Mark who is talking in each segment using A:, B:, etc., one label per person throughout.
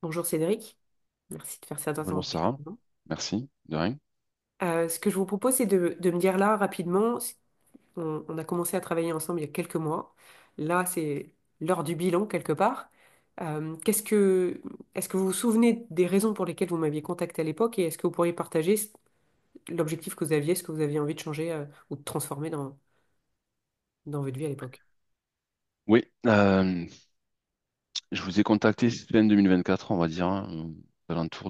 A: Bonjour Cédric, merci de faire cet
B: Bonjour
A: ensemble.
B: Sarah, merci, de rien.
A: Ce que je vous propose, c'est de me dire là rapidement, on a commencé à travailler ensemble il y a quelques mois. Là, c'est l'heure du bilan quelque part. Est-ce que vous vous souvenez des raisons pour lesquelles vous m'aviez contacté à l'époque et est-ce que vous pourriez partager l'objectif que vous aviez, ce que vous aviez envie de changer ou de transformer dans votre vie à l'époque?
B: Oui, je vous ai contacté fin 2024, on va dire, hein, aux alentours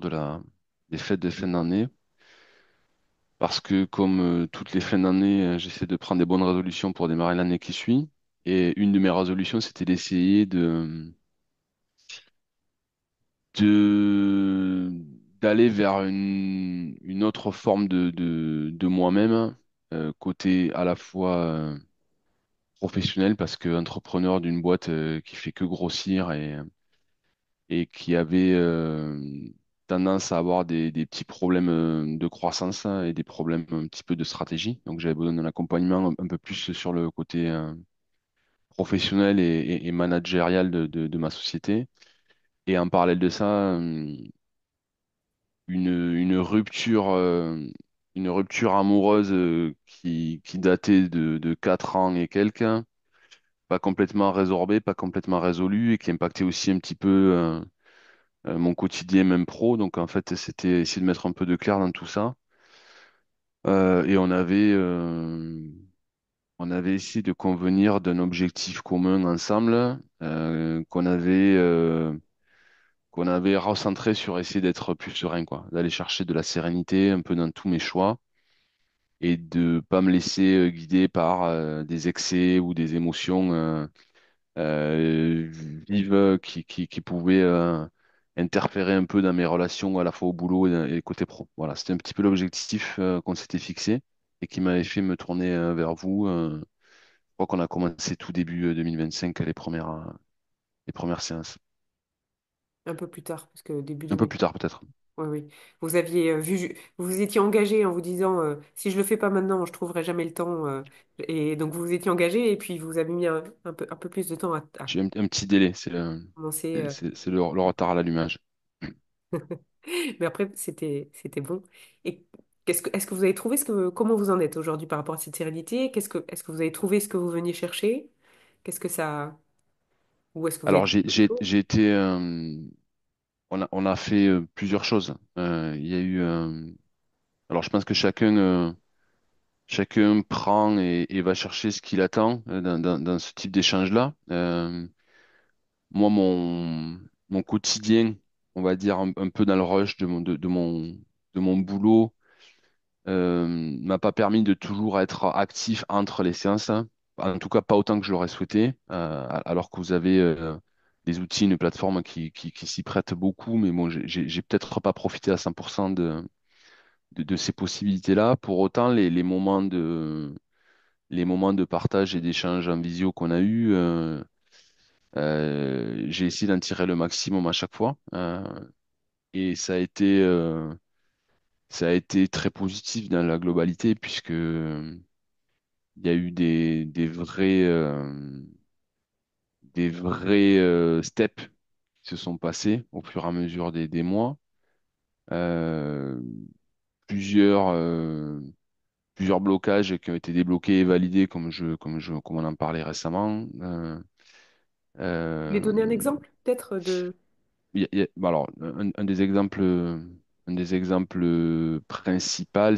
B: des fêtes de fin d'année, parce que comme toutes les fins d'année, j'essaie de prendre des bonnes résolutions pour démarrer l'année qui suit. Et une de mes résolutions, c'était d'essayer de, d'aller vers une autre forme de moi-même, côté à la fois professionnel, parce que entrepreneur d'une boîte qui fait que grossir et qui avait tendance à avoir des petits problèmes de croissance, hein, et des problèmes un petit peu de stratégie. Donc j'avais besoin d'un accompagnement un peu plus sur le côté professionnel et managérial de ma société. Et en parallèle de ça, une rupture amoureuse qui datait de 4 ans et quelques, pas complètement résorbée, pas complètement résolue, et qui impactait aussi un petit peu mon quotidien, même pro. Donc en fait, c'était essayer de mettre un peu de clair dans tout ça. Et on avait essayé de convenir d'un objectif commun ensemble, qu'on avait recentré sur essayer d'être plus serein, quoi, d'aller chercher de la sérénité un peu dans tous mes choix et de pas me laisser guider par des excès ou des émotions vives qui pouvaient interférer un peu dans mes relations à la fois au boulot et côté pro. Voilà, c'était un petit peu l'objectif qu'on s'était fixé et qui m'avait fait me tourner vers vous. Je crois qu'on a commencé tout début 2025 les premières séances.
A: Un peu plus tard, parce que début
B: Un peu plus
A: 2024.
B: tard peut-être.
A: Oui, oui. Vous aviez vous vous étiez engagé en vous disant si je le fais pas maintenant, je trouverai jamais le temps. Et donc vous vous étiez engagé et puis vous avez mis un peu plus de temps à
B: J'ai un petit délai,
A: commencer.
B: c'est le retard à l'allumage.
A: Mais après, c'était bon. Et est-ce que vous avez trouvé comment vous en êtes aujourd'hui par rapport à cette sérénité? Est-ce que vous avez trouvé ce que vous veniez chercher? Qu'est-ce que ça, ou est-ce que vous avez
B: Alors
A: trouvé autre chose?
B: j'ai été, on a fait plusieurs choses. Il y a eu, alors je pense que chacun prend et va chercher ce qu'il attend dans ce type d'échange-là. Moi, mon quotidien, on va dire un peu dans le rush de mon boulot, m'a pas permis de toujours être actif entre les séances, hein. En tout cas, pas autant que je l'aurais souhaité, alors que vous avez des outils, une plateforme qui s'y prête beaucoup, mais bon, j'ai peut-être pas profité à 100% de ces possibilités-là. Pour autant, les moments de partage et d'échange en visio qu'on a eu, j'ai essayé d'en tirer le maximum à chaque fois. Et ça a été très positif dans la globalité, puisque il y a eu des vrais steps qui se sont passés au fur et à mesure des mois. Euh, plusieurs, euh, plusieurs blocages qui ont été débloqués et validés, comme on en parlait récemment.
A: Vous voulez donner un
B: Euh,
A: exemple, peut-être, de...
B: bah alors, un des exemples principaux,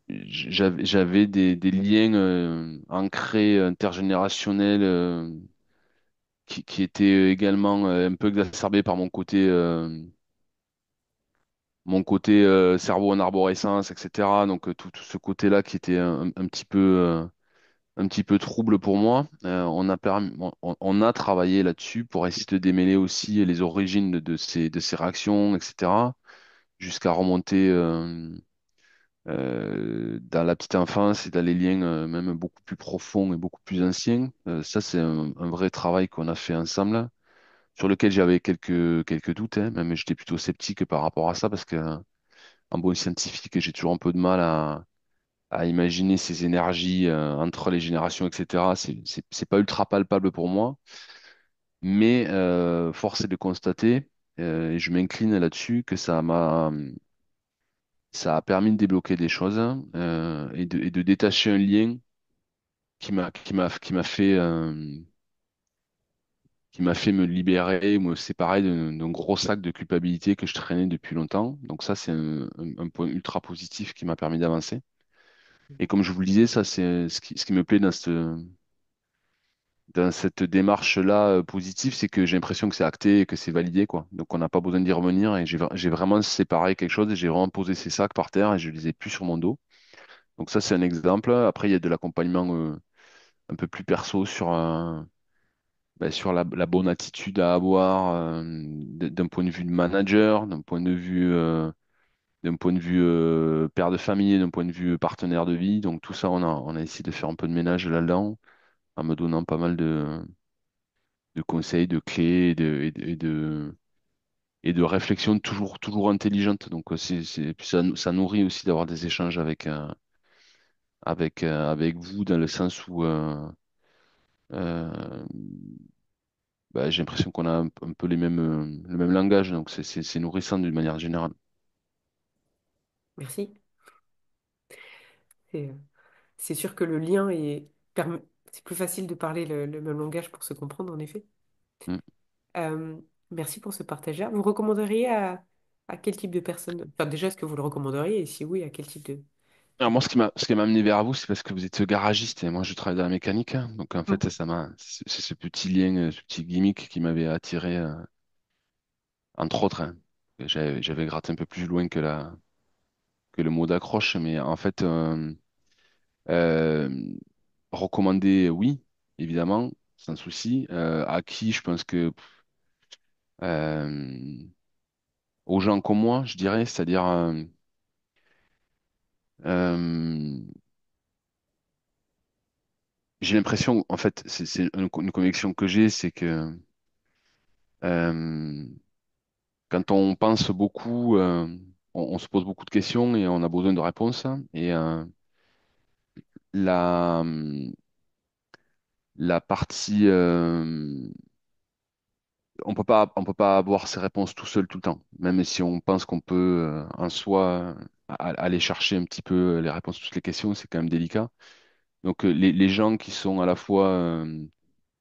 B: j'avais des liens ancrés intergénérationnels qui étaient également un peu exacerbés par mon côté cerveau en arborescence, etc. Donc tout ce côté-là qui était un petit peu trouble pour moi. On a travaillé là-dessus pour essayer de démêler aussi les origines de ces réactions, etc., jusqu'à remonter dans la petite enfance et dans les liens même beaucoup plus profonds et beaucoup plus anciens. Ça, c'est un vrai travail qu'on a fait ensemble, sur lequel j'avais quelques doutes, hein. Même j'étais plutôt sceptique par rapport à ça, parce que en bon scientifique, j'ai toujours un peu de mal à imaginer ces énergies entre les générations, etc. C'est pas ultra palpable pour moi. Mais force est de constater, et je m'incline là-dessus, que ça a permis de débloquer des choses et de détacher un lien qui m'a fait me libérer, me séparer d'un gros sac de culpabilité que je traînais depuis longtemps. Donc ça, c'est un point ultra positif qui m'a permis d'avancer. Et comme je vous le disais, ça, c'est ce qui me plaît dans cette démarche-là positive, c'est que j'ai l'impression que c'est acté et que c'est validé, quoi. Donc on n'a pas besoin d'y revenir et j'ai vraiment séparé quelque chose et j'ai vraiment posé ces sacs par terre et je les ai plus sur mon dos. Donc ça, c'est un exemple. Après, il y a de l'accompagnement un peu plus perso sur la bonne attitude à avoir d'un point de vue de manager, d'un point de vue père de famille, d'un point de vue partenaire de vie. Donc tout ça, on a essayé de faire un peu de ménage là-dedans en me donnant pas mal de conseils, de clés et de réflexions toujours intelligentes. Donc ça nourrit aussi d'avoir des échanges avec vous dans le sens où euh, j'ai l'impression qu'on a un peu le même langage, donc c'est nourrissant d'une manière générale.
A: Merci. C'est c'est sûr que le lien est... C'est plus facile de parler le même langage pour se comprendre, en effet.
B: Mm.
A: Euh, Merci pour ce partage-là. Vous recommanderiez à quel type de personne? Enfin, déjà, est-ce que vous le recommanderiez? Et si oui, à quel type
B: Alors moi, ce qui m'a amené vers vous, c'est parce que vous êtes garagiste et moi, je travaille dans la mécanique. Donc en fait,
A: Mhm.
B: c'est ce petit lien, ce petit gimmick qui m'avait attiré, entre autres. Hein. J'avais gratté un peu plus loin que le mot d'accroche, mais en fait, euh, recommander, oui, évidemment, sans souci. À qui, je pense que euh, aux gens comme moi, je dirais, c'est-à-dire euh, j'ai l'impression, en fait, c'est une conviction que j'ai, c'est que euh, quand on pense beaucoup, on se pose beaucoup de questions et on a besoin de réponses. Et la, la partie, on peut pas avoir ces réponses tout seul tout le temps, même si on pense qu'on peut en soi aller chercher un petit peu les réponses à toutes les questions, c'est quand même délicat. Donc les gens qui sont à la fois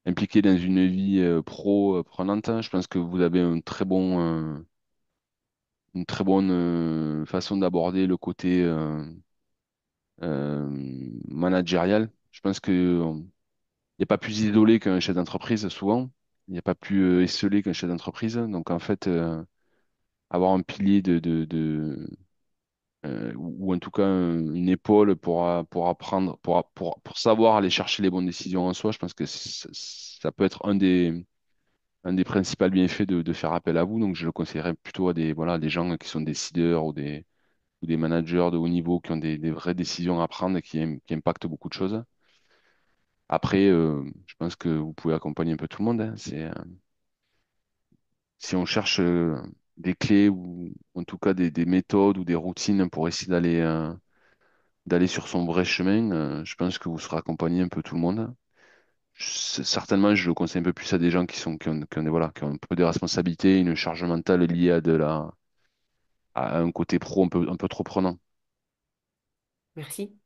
B: impliqués dans une vie pro prenante, je pense que vous avez une très bonne façon d'aborder le côté managérial. Je pense que il n'y a pas plus isolé qu'un chef d'entreprise souvent. Il n'y a pas plus esselé qu'un chef d'entreprise. Donc en fait, avoir un pilier ou en tout cas une épaule pour apprendre, pour savoir aller chercher les bonnes décisions en soi, je pense que ça peut être un des principaux bienfaits de faire appel à vous. Donc je le conseillerais plutôt à voilà, des gens qui sont décideurs ou des managers de haut niveau qui ont des vraies décisions à prendre et qui impactent beaucoup de choses. Après, je pense que vous pouvez accompagner un peu tout le monde. Hein. Si on cherche des clés ou en tout cas des méthodes ou des routines pour essayer d'aller sur son vrai chemin, je pense que vous serez accompagné un peu tout le monde. Certainement, je le conseille un peu plus à des gens qui ont voilà, qui ont un peu des responsabilités, une charge mentale liée à un côté pro un peu trop prenant.
A: Merci.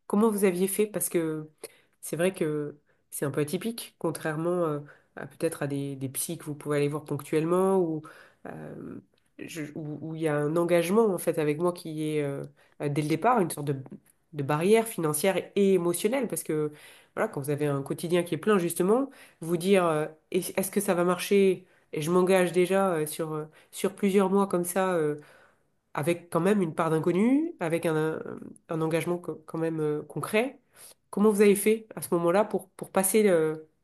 A: Comment vous aviez fait? Parce que c'est vrai que c'est un peu atypique, contrairement peut-être à des psys que vous pouvez aller voir ponctuellement ou euh, où il y a un engagement en fait avec moi qui est dès le départ une sorte de barrière financière et émotionnelle. Parce que voilà, quand vous avez un quotidien qui est plein, justement, vous dire est-ce que ça va marcher? Et je m'engage déjà sur plusieurs mois comme ça. Avec quand même une part d'inconnu, avec un engagement quand même concret. Comment vous avez fait à ce moment-là pour passer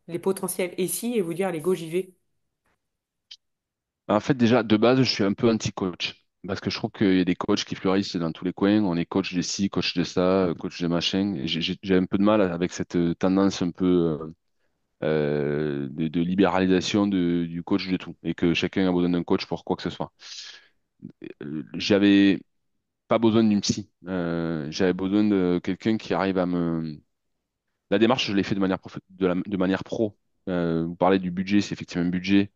A: les potentiels et si et vous dire, allez, go, j'y vais?
B: En fait, déjà, de base, je suis un peu anti-coach. Parce que je trouve qu'il y a des coachs qui fleurissent dans tous les coins. On est coach de ci, coach de ça, coach de machin. Et j'ai un peu de mal avec cette tendance un peu de libéralisation du coach de tout. Et que chacun a besoin d'un coach pour quoi que ce soit. J'avais pas besoin d'une psy. J'avais besoin de quelqu'un qui arrive à me... La démarche, je l'ai fait de manière, de manière pro. Vous parlez du budget, c'est effectivement un budget,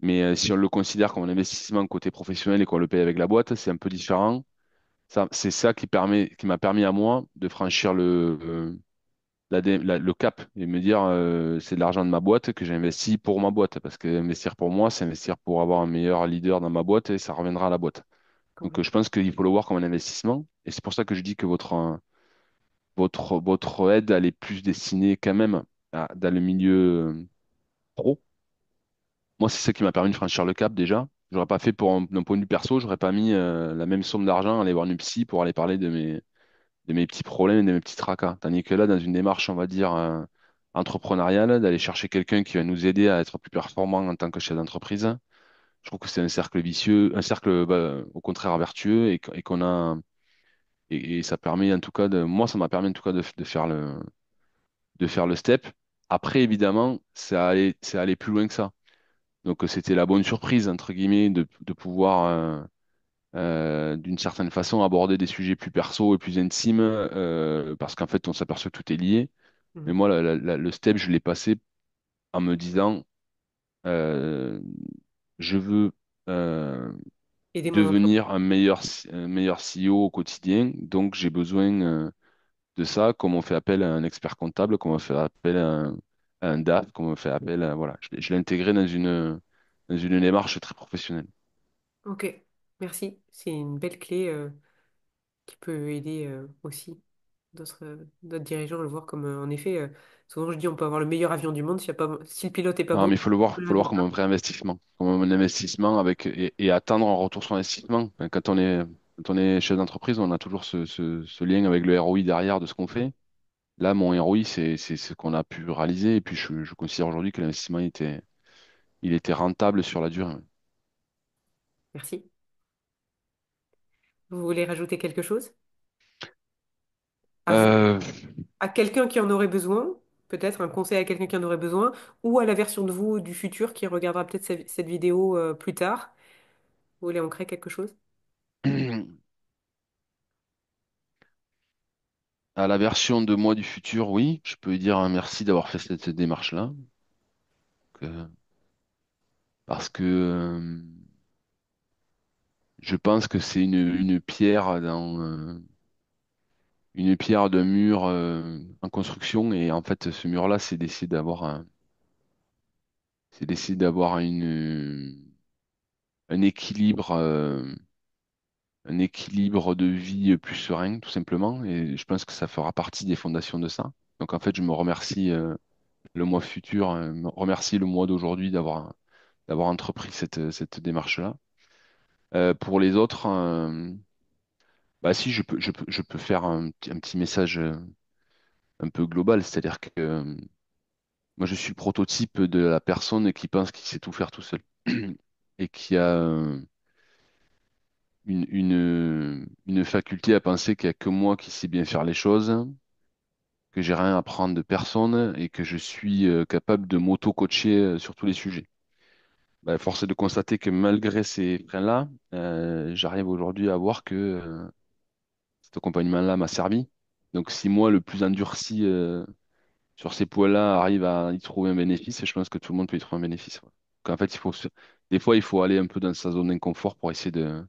B: mais si on le considère comme un investissement côté professionnel et qu'on le paye avec la boîte, c'est un peu différent. Ça, c'est ça qui m'a permis à moi de franchir le cap et me dire c'est de l'argent de ma boîte que j'ai investi pour ma boîte. Parce que investir pour moi, c'est investir pour avoir un meilleur leader dans ma boîte et ça reviendra à la boîte. Donc je pense qu'il faut le voir comme un investissement. Et c'est pour ça que je dis que votre aide, elle est plus destinée quand même dans le milieu pro. Moi, c'est ça qui m'a permis de franchir le cap déjà. J'aurais pas fait d'un point de vue perso, j'aurais pas mis la même somme d'argent à aller voir une psy pour aller parler de mes petits problèmes et de mes petits tracas. Tandis que là, dans une démarche, on va dire, entrepreneuriale, d'aller chercher quelqu'un qui va nous aider à être plus performant en tant que chef d'entreprise, je trouve que c'est un cercle vicieux, un cercle au contraire vertueux et qu'on a et ça permet en tout cas moi, ça m'a permis en tout cas de faire le step. Après, évidemment, c'est allé plus loin que ça. Donc, c'était la bonne surprise, entre guillemets, de pouvoir, d'une certaine façon, aborder des sujets plus perso et plus intimes, parce qu'en fait, on s'aperçoit que tout est lié. Mais
A: Mhm.
B: moi, le step, je l'ai passé en me disant, euh, je veux
A: Aider mon entreprise.
B: devenir un meilleur CEO au quotidien, donc j'ai besoin de ça, comme on fait appel à un expert comptable, comme on fait appel à un DAF, comme on fait appel à, voilà, je l'ai intégré dans une démarche très professionnelle.
A: Ok, merci. C'est une belle clé qui peut aider aussi d'autres dirigeants à le voir comme, en effet, souvent je dis on peut avoir le meilleur avion du monde, si le pilote est pas
B: Non,
A: bon,
B: mais
A: on
B: faut le voir
A: n'arrive
B: comme un
A: pas.
B: vrai investissement, comme un investissement avec et attendre un retour sur investissement. Enfin, quand on est chef d'entreprise, on a toujours ce lien avec le ROI derrière de ce qu'on fait. Là, mon ROI, c'est ce qu'on a pu réaliser, et puis je considère aujourd'hui que l'investissement il était rentable sur la durée.
A: Merci. Vous voulez rajouter quelque chose à vous,
B: Euh,
A: à quelqu'un qui en aurait besoin, peut-être un conseil à quelqu'un qui en aurait besoin, ou à la version de vous du futur qui regardera peut-être cette vidéo plus tard. Vous voulez ancrer quelque chose?
B: à la version de moi du futur, oui, je peux lui dire un merci d'avoir fait cette démarche-là, parce que je pense que c'est une pierre une pierre d'un mur en construction, et en fait, ce mur-là, c'est d'essayer d'avoir un équilibre, un équilibre de vie plus serein, tout simplement, et je pense que ça fera partie des fondations de ça. Donc, en fait, je me remercie le mois futur, me remercie le mois d'aujourd'hui d'avoir entrepris cette démarche-là. Pour les autres, bah si je peux faire un petit message un peu global, c'est-à-dire que moi je suis le prototype de la personne qui pense qu'il sait tout faire tout seul et qui a une faculté à penser qu'il n'y a que moi qui sais bien faire les choses, que j'ai rien à apprendre de personne et que je suis capable de m'auto-coacher sur tous les sujets. Bah, force est de constater que malgré ces freins-là, j'arrive aujourd'hui à voir que cet accompagnement-là m'a servi. Donc, si moi, le plus endurci sur ces points-là, arrive à y trouver un bénéfice, je pense que tout le monde peut y trouver un bénéfice. Ouais. Donc, en fait, des fois, il faut aller un peu dans sa zone d'inconfort pour essayer de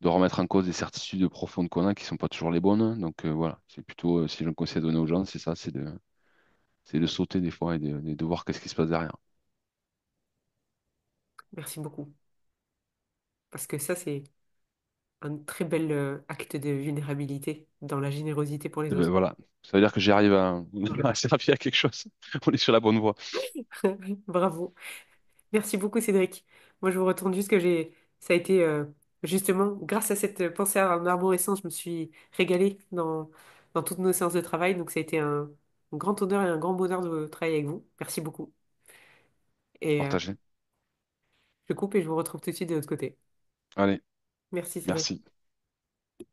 B: remettre en cause des certitudes profondes qu'on a qui sont pas toujours les bonnes. Donc, voilà, c'est plutôt, si j'ai un conseil à donner aux gens, c'est ça, c'est de sauter des fois et de voir qu'est-ce qui se passe derrière.
A: Merci beaucoup. Parce que ça, c'est un très bel acte de vulnérabilité dans la générosité pour les
B: Et ben
A: autres.
B: voilà, ça veut dire que j'arrive à servir à quelque chose. On est sur la bonne voie.
A: Bravo. Merci beaucoup, Cédric. Moi, je vous retourne juste que ça a été justement grâce à cette pensée en arborescence, je me suis régalée dans toutes nos séances de travail. Donc, ça a été un grand honneur et un grand bonheur de travailler avec vous. Merci beaucoup. Et
B: Partagé.
A: je coupe et je vous retrouve tout de suite de l'autre côté.
B: Allez,
A: Merci, Cédric.
B: merci.